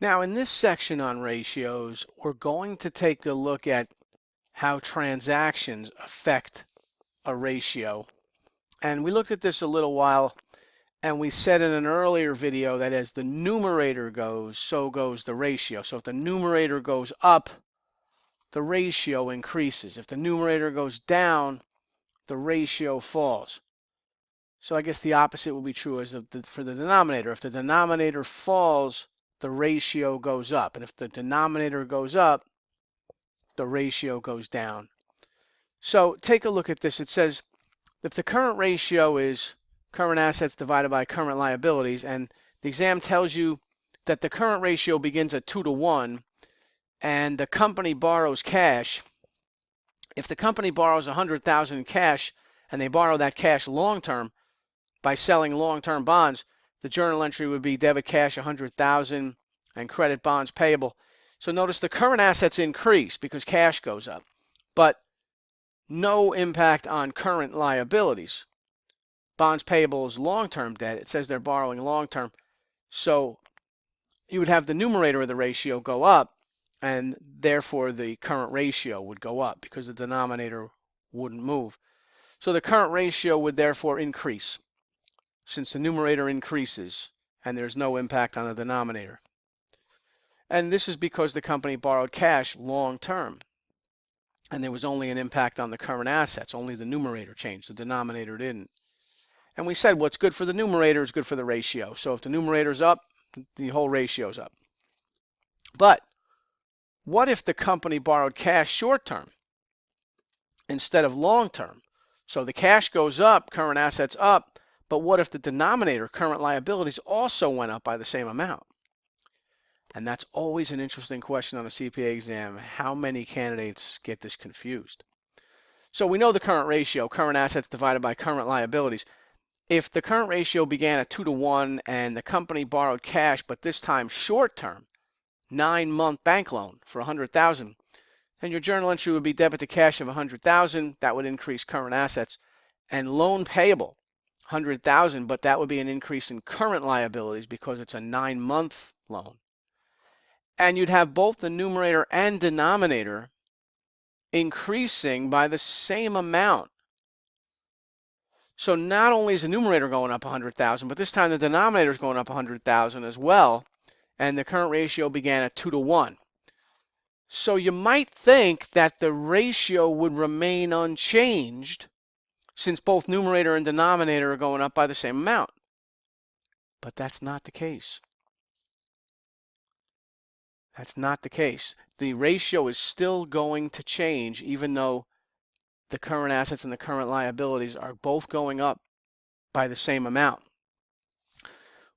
Now, in this section on ratios, we're going to take a look at how transactions affect a ratio. And we looked at this a little while, and we said in an earlier video that as the numerator goes, so goes the ratio. So if the numerator goes up, the ratio increases. If the numerator goes down, the ratio falls. So I guess the opposite will be true as for the denominator. If the denominator falls, the ratio goes up. And if the denominator goes up, the ratio goes down. So take a look at this. It says if the current ratio is current assets divided by current liabilities, and the exam tells you that the current ratio begins at 2 to 1, and the company borrows cash. If the company borrows $100,000 in cash and they borrow that cash long term, by selling long-term bonds, the journal entry would be debit cash 100,000 and credit bonds payable. So notice the current assets increase because cash goes up, but no impact on current liabilities. Bonds payable is long-term debt. It says they're borrowing long-term. So you would have the numerator of the ratio go up, and therefore the current ratio would go up because the denominator wouldn't move. So the current ratio would therefore increase, since the numerator increases and there's no impact on the denominator. And this is because the company borrowed cash long term, and there was only an impact on the current assets. Only the numerator changed, the denominator didn't. And we said what's good for the numerator is good for the ratio. So if the numerator's up, the whole ratio's up. But what if the company borrowed cash short term instead of long term? So the cash goes up, current assets up, but what if the denominator, current liabilities, also went up by the same amount? And that's always an interesting question on a CPA exam. How many candidates get this confused? So we know the current ratio, current assets divided by current liabilities. If the current ratio began at 2 to 1 and the company borrowed cash, but this time short term, 9-month bank loan for 100,000, then your journal entry would be debit to cash of 100,000. That would increase current assets. And loan payable, 100,000, but that would be an increase in current liabilities because it's a 9-month loan. And you'd have both the numerator and denominator increasing by the same amount. So not only is the numerator going up 100,000, but this time the denominator is going up 100,000 as well, and the current ratio began at 2 to 1. So you might think that the ratio would remain unchanged since both numerator and denominator are going up by the same amount. But that's not the case. That's not the case. The ratio is still going to change even though the current assets and the current liabilities are both going up by the same amount.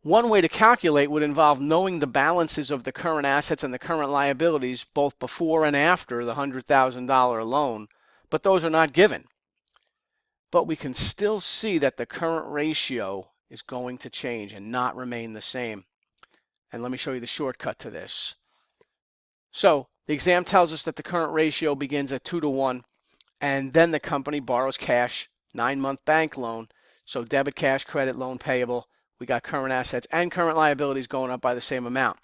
One way to calculate would involve knowing the balances of the current assets and the current liabilities both before and after the $100,000 loan, but those are not given. But we can still see that the current ratio is going to change and not remain the same. And let me show you the shortcut to this. So the exam tells us that the current ratio begins at 2 to 1, and then the company borrows cash, 9-month bank loan. So debit cash, credit, loan payable. We got current assets and current liabilities going up by the same amount.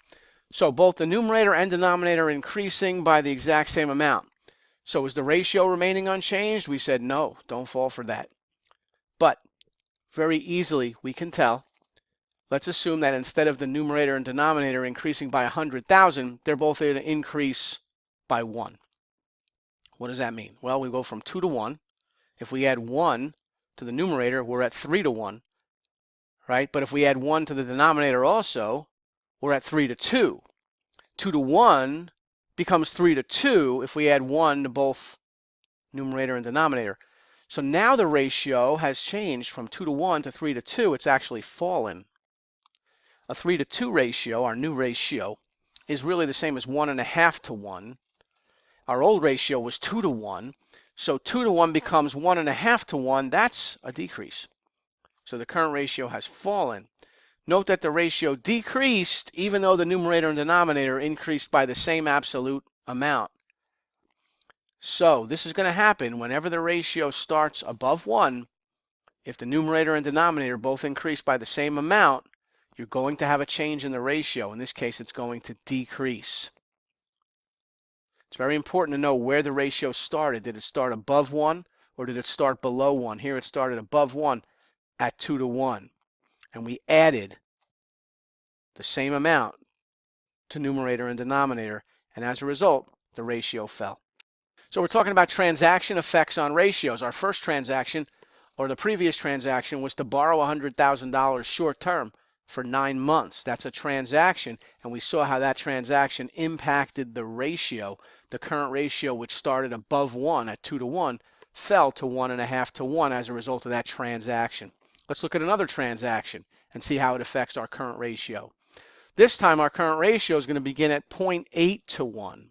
So both the numerator and denominator are increasing by the exact same amount. So is the ratio remaining unchanged? We said no, don't fall for that. But very easily we can tell. Let's assume that instead of the numerator and denominator increasing by 100,000, they're both going to increase by 1. What does that mean? Well, we go from 2 to 1. If we add 1 to the numerator, we're at 3 to 1, right? But if we add 1 to the denominator also, we're at 3 to 2. 2 to 1 becomes 3 to 2 if we add 1 to both numerator and denominator. So now the ratio has changed from 2 to 1 to 3 to 2. It's actually fallen. A 3 to 2 ratio, our new ratio, is really the same as 1.5 to 1. Our old ratio was 2 to 1. So 2 to 1 becomes 1.5 to 1. That's a decrease. So the current ratio has fallen. Note that the ratio decreased even though the numerator and denominator increased by the same absolute amount. So this is going to happen whenever the ratio starts above 1. If the numerator and denominator both increase by the same amount, you're going to have a change in the ratio. In this case, it's going to decrease. It's very important to know where the ratio started. Did it start above 1 or did it start below 1? Here it started above 1 at 2 to 1. And we added the same amount to numerator and denominator. And as a result, the ratio fell. So we're talking about transaction effects on ratios. Our first transaction, or the previous transaction, was to borrow $100,000 short term for 9 months. That's a transaction, and we saw how that transaction impacted the ratio. The current ratio, which started above 1 at 2 to 1, fell to 1.5 to 1 as a result of that transaction. Let's look at another transaction and see how it affects our current ratio. This time our current ratio is going to begin at 0.8 to 1,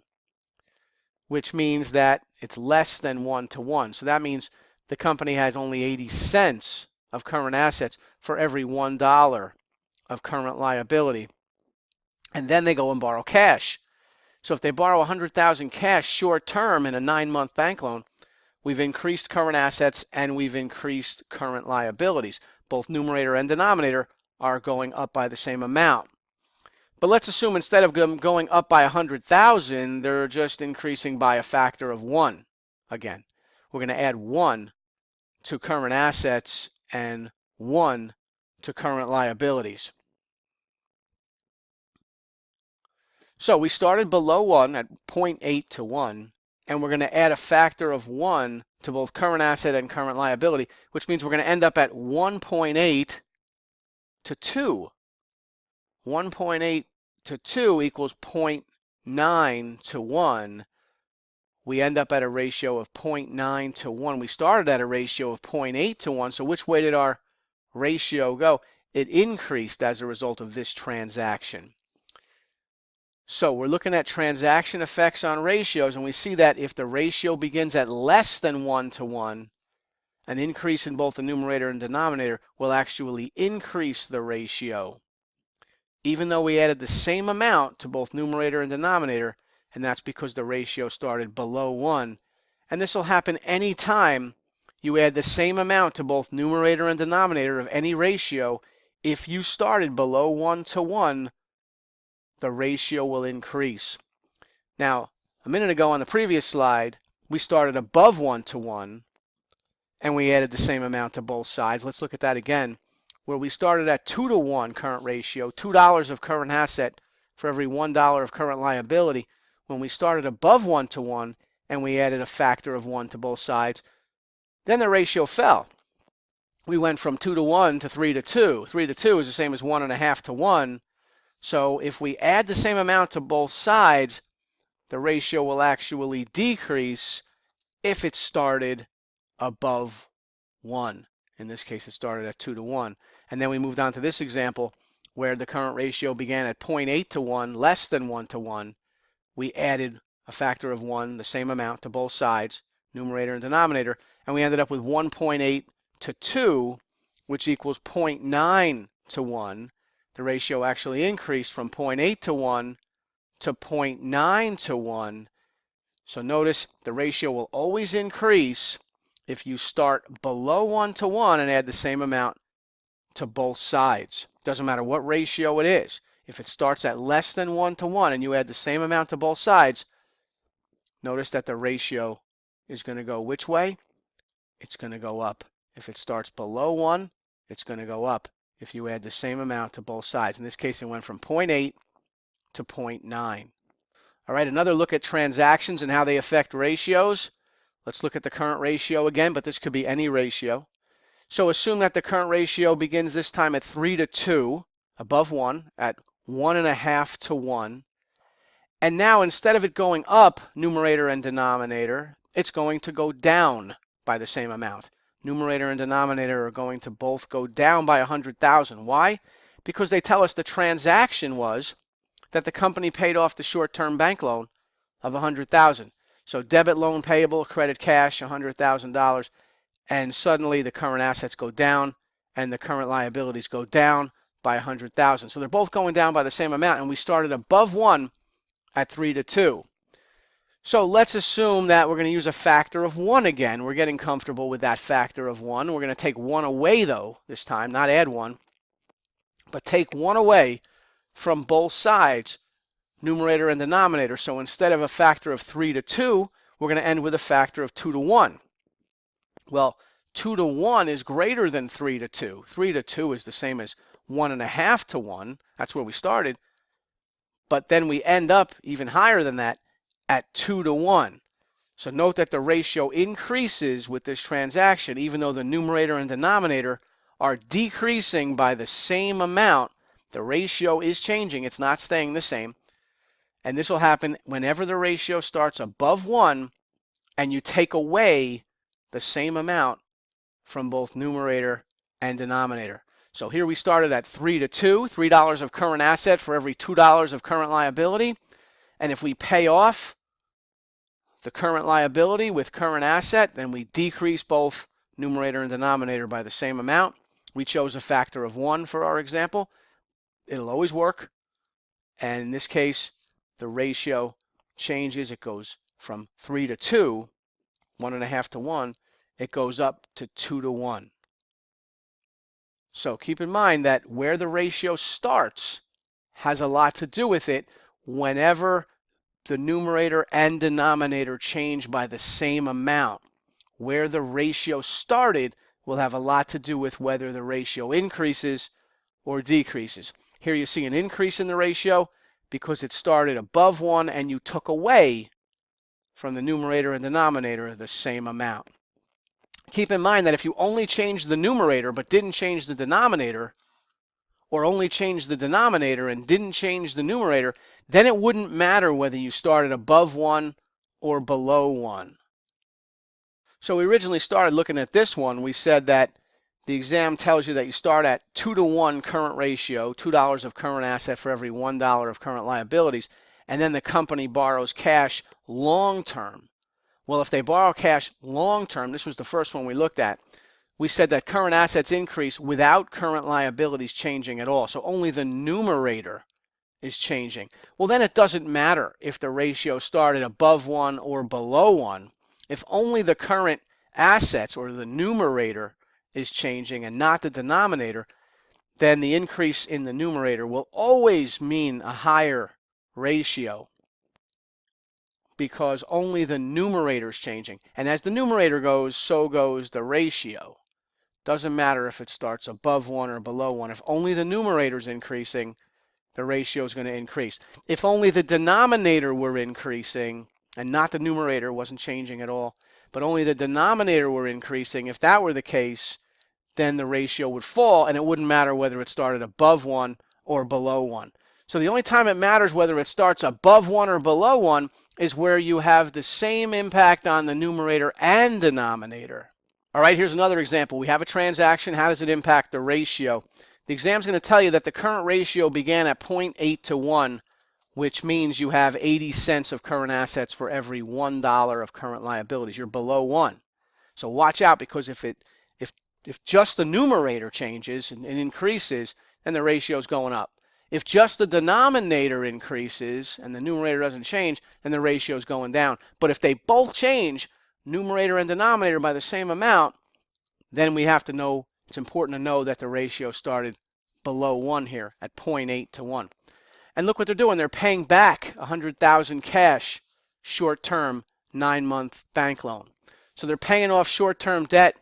which means that it's less than 1 to 1. So that means the company has only 80 cents of current assets for every $1 of current liability. And then they go and borrow cash. So if they borrow $100,000 cash short term in a 9-month bank loan, we've increased current assets and we've increased current liabilities. Both numerator and denominator are going up by the same amount. But let's assume instead of them going up by 100,000, they're just increasing by a factor of 1. Again, we're going to add 1 to current assets and 1 to current liabilities. So we started below 1 at 0.8 to 1, and we're going to add a factor of 1 to both current asset and current liability, which means we're going to end up at 1.8 to 2. 1.8 to 2 equals 0.9 to 1. We end up at a ratio of 0.9 to 1. We started at a ratio of 0.8 to 1, so which way did our ratio go? It increased as a result of this transaction. So we're looking at transaction effects on ratios, and we see that if the ratio begins at less than 1 to 1, an increase in both the numerator and denominator will actually increase the ratio, even though we added the same amount to both numerator and denominator, and that's because the ratio started below 1. And this will happen any time you add the same amount to both numerator and denominator of any ratio. If you started below 1 to 1, the ratio will increase. Now, a minute ago on the previous slide, we started above 1 to 1, and we added the same amount to both sides. Let's look at that again, where we started at 2 to 1 current ratio, $2 of current asset for every $1 of current liability. When we started above 1 to 1, and we added a factor of 1 to both sides, then the ratio fell. We went from 2 to 1 to 3 to 2. 3 to 2 is the same as 1.5 to 1. So if we add the same amount to both sides, the ratio will actually decrease if it started above 1. In this case, it started at 2 to 1. And then we moved on to this example where the current ratio began at 0.8 to 1, less than 1 to 1. We added a factor of 1, the same amount to both sides, numerator and denominator, and we ended up with 1.8 to 2, which equals 0.9 to 1. The ratio actually increased from 0.8 to 1 to 0.9 to 1. So notice the ratio will always increase if you start below 1 to 1 and add the same amount to both sides. Doesn't matter what ratio it is. If it starts at less than 1 to 1 and you add the same amount to both sides, notice that the ratio is going to go which way? It's going to go up. If it starts below 1, it's going to go up if you add the same amount to both sides. In this case, it went from 0.8 to 0.9. All right, another look at transactions and how they affect ratios. Let's look at the current ratio again, but this could be any ratio. So assume that the current ratio begins this time at 3 to 2, above 1, at 1.5 to 1. And now instead of it going up, numerator and denominator, it's going to go down by the same amount. Numerator and denominator are going to both go down by 100,000. Why? Because they tell us the transaction was that the company paid off the short-term bank loan of 100,000. So debit loan payable, credit cash, $100,000, and suddenly the current assets go down and the current liabilities go down by 100,000. So they're both going down by the same amount, and we started above 1 at 3 to 2. So let's assume that we're going to use a factor of 1 again. We're getting comfortable with that factor of 1. We're going to take 1 away, though, this time, not add 1. but take 1 away from both sides, numerator and denominator. So instead of a factor of 3 to 2, we're going to end with a factor of 2 to 1. Well, 2 to 1 is greater than 3 to 2. 3 to 2 is the same as 1.5 to 1. That's where we started. But then we end up even higher than that at 2 to 1. So note that the ratio increases with this transaction, even though the numerator and denominator are decreasing by the same amount. The ratio is changing. It's not staying the same. And this will happen whenever the ratio starts above 1 and you take away the same amount from both numerator and denominator. So here we started at 3 to 2, $3 of current asset for every $2 of current liability. And if we pay off the current liability with current asset, then we decrease both numerator and denominator by the same amount. We chose a factor of 1 for our example. It'll always work. And in this case, the ratio changes. It goes from 3 to 2, 1.5 to 1. It goes up to 2 to 1. So keep in mind that where the ratio starts has a lot to do with it whenever the numerator and denominator change by the same amount. Where the ratio started will have a lot to do with whether the ratio increases or decreases. Here you see an increase in the ratio because it started above 1 and you took away from the numerator and denominator the same amount. Keep in mind that if you only changed the numerator but didn't change the denominator, or only changed the denominator and didn't change the numerator, then it wouldn't matter whether you started above 1 or below 1. So we originally started looking at this one. We said that the exam tells you that you start at 2 to 1 current ratio, $2 of current asset for every $1 of current liabilities, and then the company borrows cash long term. Well, if they borrow cash long term, this was the first one we looked at, we said that current assets increase without current liabilities changing at all. So only the numerator is changing. Well, then it doesn't matter if the ratio started above 1 or below 1. If only the current assets or the numerator is changing and not the denominator, then the increase in the numerator will always mean a higher ratio because only the numerator is changing. And as the numerator goes, so goes the ratio. Doesn't matter if it starts above 1 or below 1. If only the numerator is increasing, the ratio is going to increase. If only the denominator were increasing and not the numerator, wasn't changing at all, but only the denominator were increasing, if that were the case, then the ratio would fall and it wouldn't matter whether it started above 1 or below 1. So the only time it matters whether it starts above 1 or below 1 is where you have the same impact on the numerator and denominator. All right, here's another example. We have a transaction. How does it impact the ratio? The exam's going to tell you that the current ratio began at 0.8 to 1, which means you have 80 cents of current assets for every $1 of current liabilities. You're below 1. So watch out, because if just the numerator changes and increases, then the ratio is going up. If just the denominator increases and the numerator doesn't change, then the ratio is going down. But if they both change, numerator and denominator, by the same amount, then we have to know, it's important to know that the ratio started below 1 here at 0.8 to 1. And look what they're doing. They're paying back $100,000 cash, short-term, 9-month bank loan. So they're paying off short-term debt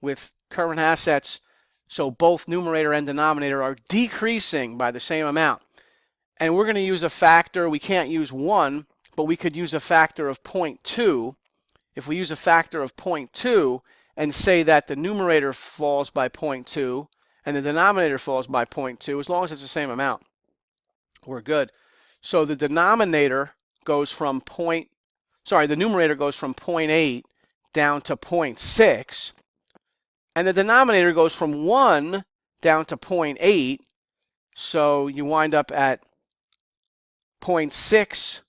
with current assets, so both numerator and denominator are decreasing by the same amount. And we're going to use a factor. We can't use 1, but we could use a factor of 0.2. If we use a factor of 0.2 and say that the numerator falls by 0.2 and the denominator falls by 0.2, as long as it's the same amount, we're good. So the denominator goes from the numerator goes from 0.8 down to 0.6, and the denominator goes from 1 down to 0.8, so you wind up at 0.6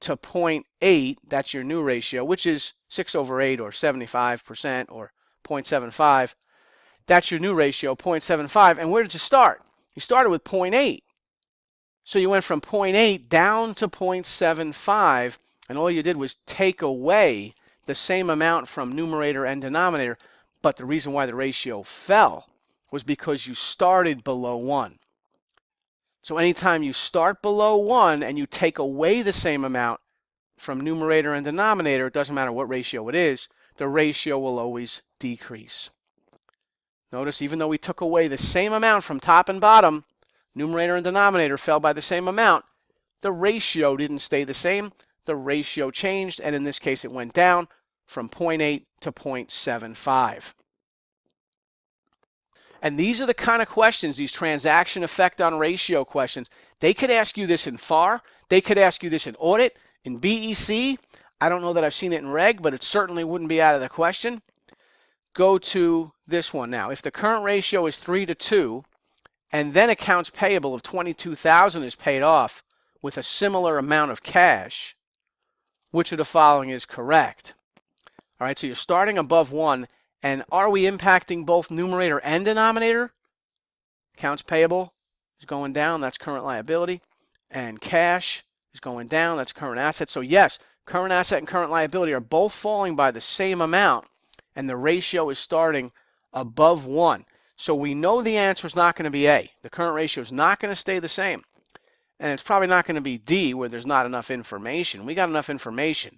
to 0.8, that's your new ratio, which is 6 over 8 or 75% or 0.75. That's your new ratio, 0.75. And where did you start? You started with 0.8. So you went from 0.8 down to 0.75, and all you did was take away the same amount from numerator and denominator, but the reason why the ratio fell was because you started below 1. So anytime you start below 1 and you take away the same amount from numerator and denominator, it doesn't matter what ratio it is, the ratio will always decrease. Notice even though we took away the same amount from top and bottom, numerator and denominator fell by the same amount, the ratio didn't stay the same. The ratio changed, and in this case it went down from 0.8 to 0.75. And these are the kind of questions, these transaction effect on ratio questions. They could ask you this in FAR. They could ask you this in Audit, in BEC. I don't know that I've seen it in Reg, but it certainly wouldn't be out of the question. Go to this one now. If the current ratio is 3 to 2, and then accounts payable of $22,000 is paid off with a similar amount of cash, which of the following is correct? All right, so you're starting above 1. And are we impacting both numerator and denominator? Accounts payable is going down, that's current liability. And cash is going down, that's current asset. So yes, current asset and current liability are both falling by the same amount, and the ratio is starting above 1. So we know the answer is not going to be A. The current ratio is not going to stay the same. And it's probably not going to be D, where there's not enough information. We got enough information.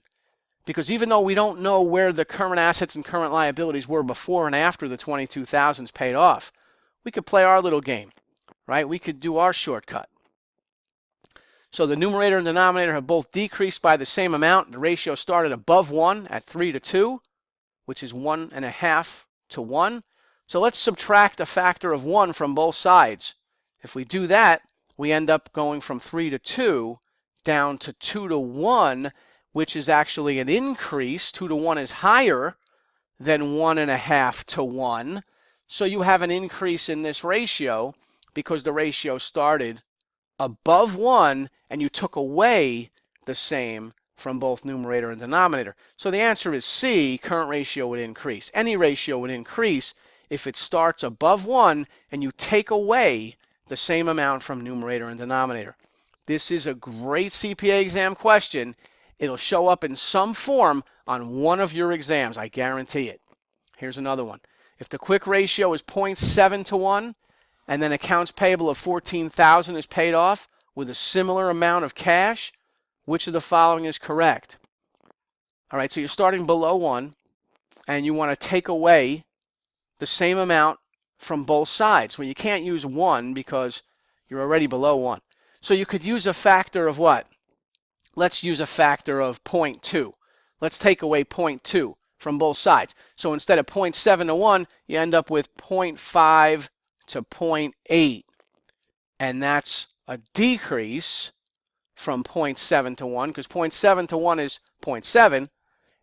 Because even though we don't know where the current assets and current liabilities were before and after the 22,000 is paid off, we could play our little game, right? We could do our shortcut. So the numerator and denominator have both decreased by the same amount. The ratio started above 1 at 3 to 2, which is 1.5 to 1. So let's subtract a factor of 1 from both sides. If we do that, we end up going from 3 to 2 down to 2 to 1, which is actually an increase. 2 to 1 is higher than 1.5 to 1. So you have an increase in this ratio because the ratio started above 1 and you took away the same from both numerator and denominator. So the answer is C, current ratio would increase. Any ratio would increase if it starts above 1 and you take away the same amount from numerator and denominator. This is a great CPA exam question. It'll show up in some form on one of your exams, I guarantee it. Here's another one. If the quick ratio is 0.7 to 1, and then accounts payable of $14,000 is paid off with a similar amount of cash, which of the following is correct? All right, so you're starting below 1, and you want to take away the same amount from both sides. Well, you can't use 1 because you're already below 1. So you could use a factor of what? Let's use a factor of 0.2. Let's take away 0.2 from both sides. So instead of 0.7 to 1, you end up with 0.5 to 0.8. And that's a decrease from 0.7 to 1, because 0.7 to 1 is 0.7.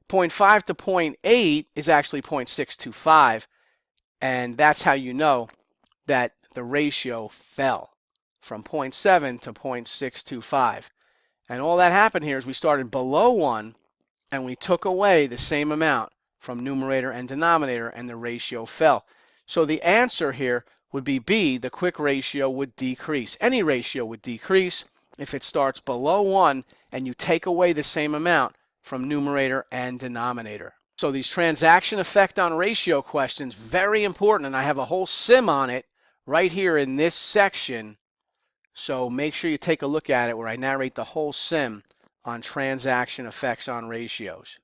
0.5 to 0.8 is actually 0.625. And that's how you know that the ratio fell from 0.7 to 0.625. And all that happened here is we started below 1 and we took away the same amount from numerator and denominator, and the ratio fell. So the answer here would be B, the quick ratio would decrease. Any ratio would decrease if it starts below 1 and you take away the same amount from numerator and denominator. So these transaction effect on ratio questions, very important, and I have a whole sim on it right here in this section. So make sure you take a look at it where I narrate the whole sim on transaction effects on ratios.